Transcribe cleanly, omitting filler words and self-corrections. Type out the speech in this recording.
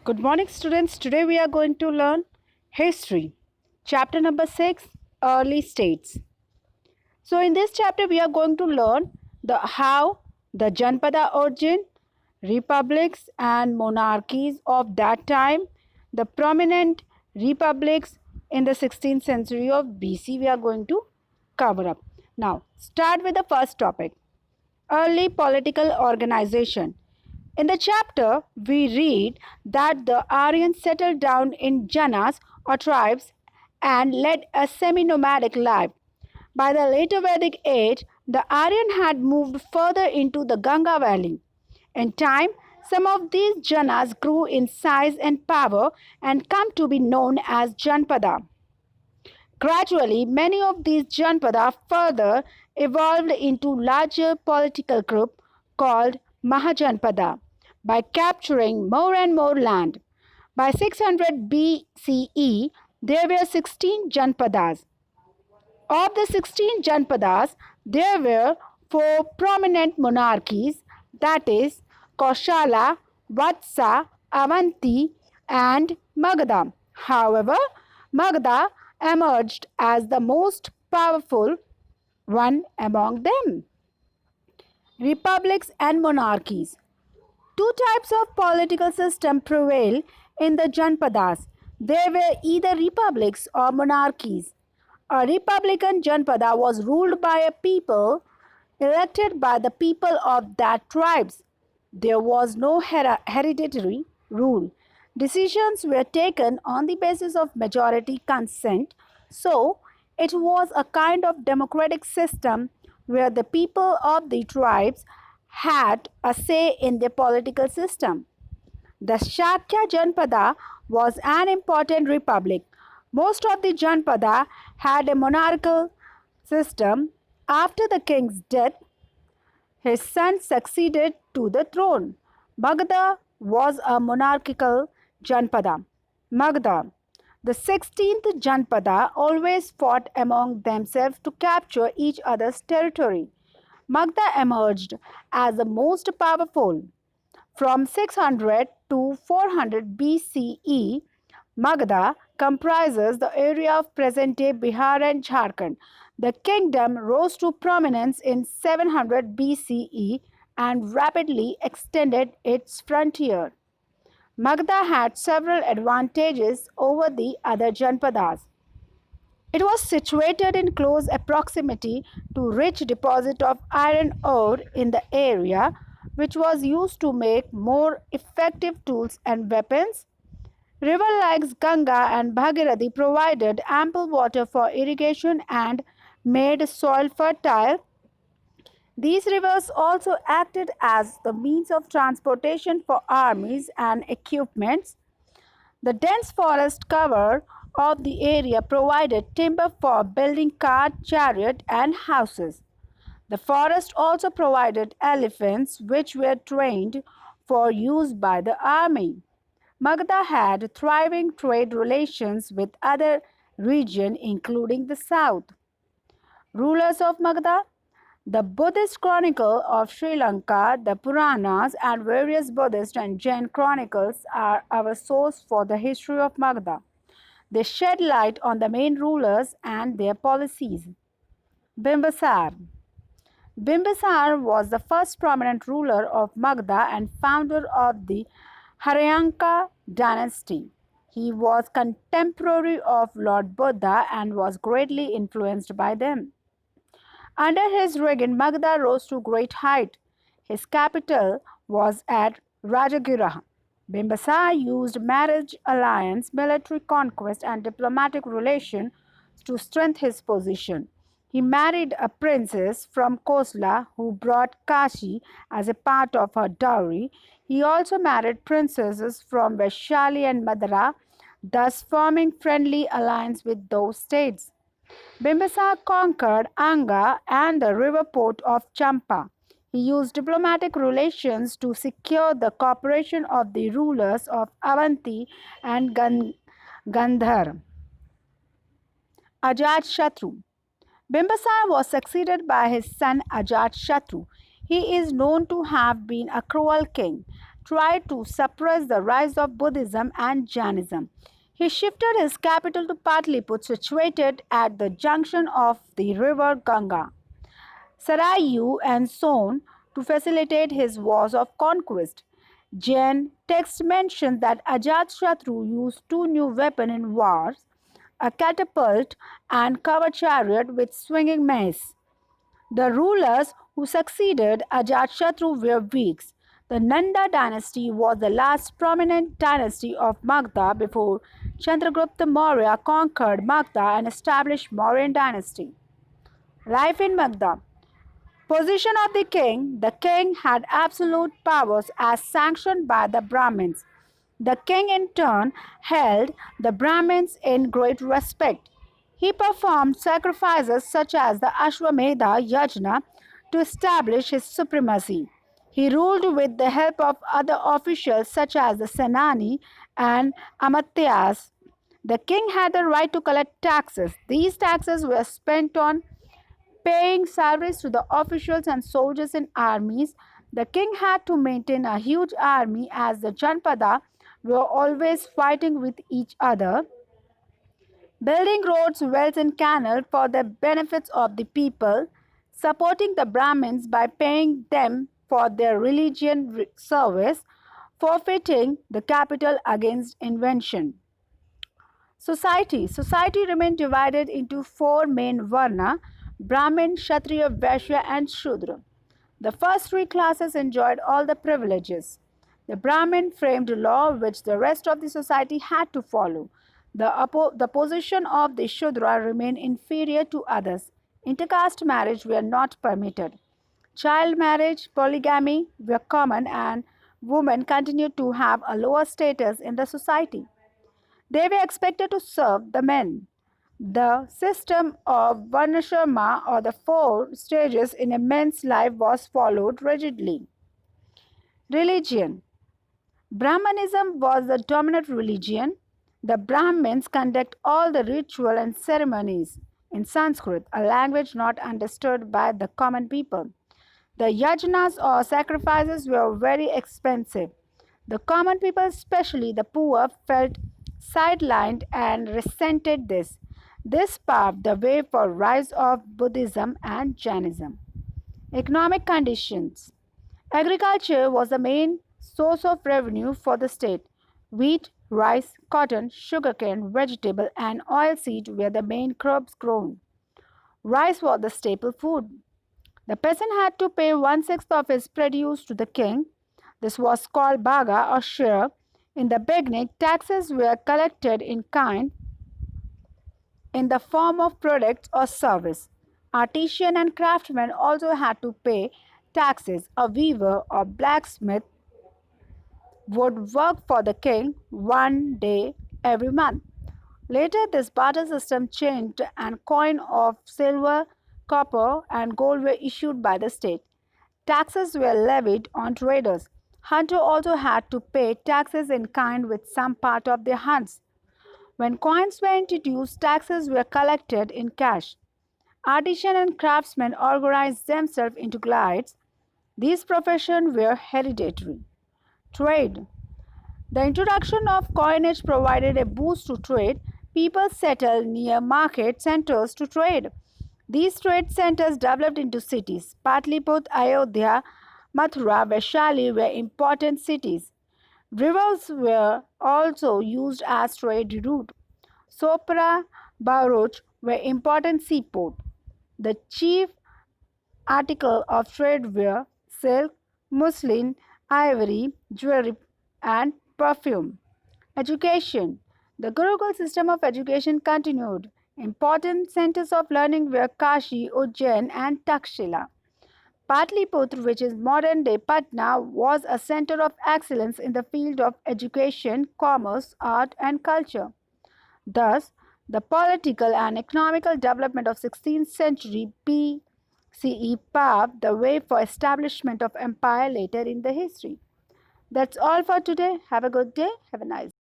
Good morning, students. Today we are going to learn history. Chapter number 6, Early States. So in this chapter we are going to learn how the Janpada origin, republics and monarchies of that time, the prominent republics in the 16th century of BC we are going to cover up. Now, start with the first topic, early political organization. In the chapter, we read that the Aryans settled down in janas or tribes and led a semi nomadic life. By the later Vedic age, the Aryan had moved further into the Ganga valley. In time, some of these janas grew in size and power and come to be known as Janpada. Gradually, many of these Janpada further evolved into larger political group called Mahajanpada by capturing more and more land. By 600 BCE, there were 16 Janpadas. Of the 16 Janpadas, there were four prominent monarchies, that is, Koshala, Vatsa, Avanti, and Magadha. However, Magadha emerged as the most powerful one among them. Republics and monarchies. Two types of political system prevail in the Janpadas. They were either republics or monarchies. A republican Janpada was ruled by a people elected by the people of that tribes. There was no hereditary rule. Decisions were taken on the basis of majority consent, so it was a kind of democratic system where the people of the tribes had a say in the political system. The Shakya Janpada was an important republic. Most of the Janpada had a monarchical system. After the king's death, his son succeeded to the throne. Magadha was a monarchical Janpada. Magadha, the 16th Janpada, always fought among themselves to capture each other's territory. Magadha emerged as the most powerful. From 600 to 400 BCE, Magadha comprises the area of present-day Bihar and Jharkhand. The kingdom rose to prominence in 700 BCE and rapidly extended its frontier. Magadha had several advantages over the other Janpadas. It was situated in close proximity to rich deposit of iron ore in the area, which was used to make more effective tools and weapons. Rivers like Ganga and Bhagirathi provided ample water for irrigation and made soil fertile. These rivers also acted as the means of transportation for armies and equipments. The dense forest cover of the area provided timber for building cart, chariot, and houses. The forest also provided elephants, which were trained for use by the army. Magadha had thriving trade relations with other regions, including the south. Rulers of Magadha. The Buddhist Chronicle of Sri Lanka, the Puranas, and various Buddhist and Jain chronicles are our source for the history of Magadha. They shed light on the main rulers and their policies. Bimbisar. Bimbisar was the first prominent ruler of Magadha and founder of the Haryanka dynasty. He was contemporary of Lord Buddha and was greatly influenced by them. Under his reign, Magadha rose to great height. His capital was at Rajagiraha. Bimbisar used marriage alliance, military conquest, and diplomatic relations to strengthen his position. He married a princess from Kosala who brought Kashi as a part of her dowry. He also married princesses from Vaishali and Madara, thus forming friendly alliance with those states. Bimbisar conquered Anga and the river port of Champa. He used diplomatic relations to secure the cooperation of the rulers of Avanti and Gandhar. Ajat-Shatru. Bimbisar was succeeded by his son Ajat-Shatru. He is known to have been a cruel king. tried to suppress the rise of Buddhism and Jainism. He shifted his capital to Patliputra, situated at the junction of the river Ganga, Sarayu, and Son, to facilitate his wars of conquest. Jain texts mention that Ajatshatru used two new weapons in wars, a catapult and covered chariot with swinging mace. The rulers who succeeded Ajatashatru were weeks. The Nanda dynasty was the last prominent dynasty of Magadha before Chandragupta Maurya conquered Magadha and established Mauryan dynasty. Life in Magadha. Position of the king had absolute powers as sanctioned by the Brahmins. The king in turn held the Brahmins in great respect. He performed sacrifices such as the Ashwamedha Yajna to establish his supremacy. He ruled with the help of other officials such as the Senani and Amatyas. The king had the right to collect taxes. These taxes were spent on paying salaries to the officials and soldiers in armies. The king had to maintain a huge army as the Janpada were always fighting with each other, building roads, wells, and canals for the benefits of the people, supporting the Brahmins by paying them for their religion service, forfeiting the capital against invention. Society remained divided into four main varna: Brahmin, Kshatriya, Vaishya, and Shudra. The first three classes enjoyed all the privileges. The Brahmin framed law which the rest of the society had to follow. The position of the Shudra remained inferior to others. Intercaste marriage were not permitted. Child marriage, polygamy were common, and women continued to have a lower status in the society. They were expected to serve the men. The system of Varnashrama, or the four stages in a man's life, was followed rigidly. Religion. Brahmanism was the dominant religion. The Brahmins conduct all the ritual and ceremonies in Sanskrit, a language not understood by the common people. The yajnas or sacrifices were very expensive. The common people, especially the poor, felt sidelined and resented this. This paved the way for rise of Buddhism and Jainism. Economic conditions. Agriculture was the main source of revenue for the state. Wheat, rice, cotton, sugarcane, vegetable, and oilseed were the main crops grown. Rice was the staple food. The peasant had to pay 1/6 of his produce to the king. This was called bhaga or share. In the beginning, taxes were collected in kind in the form of products or service. Artisan and craftsmen also had to pay taxes. A weaver or blacksmith would work for the king one day every month. Later, this barter system changed and coins of silver, copper, and gold were issued by the state. Taxes were levied on traders. Hunters also had to pay taxes in kind with some part of their hunts. When coins were introduced, taxes were collected in cash. Artisans and craftsmen organized themselves into guilds. These professions were hereditary. Trade. The introduction of coinage provided a boost to trade. People settled near market centers to trade. These trade centers developed into cities. Patliputra, Ayodhya, Mathura, Vaishali were important cities. Rivers were also used as trade route. Sopra, Bharuch were important seaport. The chief article of trade were silk, muslin, ivory, jewelry, and perfume. Education. The Gurukul system of education continued. Important centers of learning were Kashi, Ujjain, and Takshila. Patliputra, which is modern day Patna, was a center of excellence in the field of education, commerce, art, and culture. Thus, the political and economical development of 16th century BCE paved the way for establishment of empire later in the history. That's all for today. Have a good day. Have a nice day.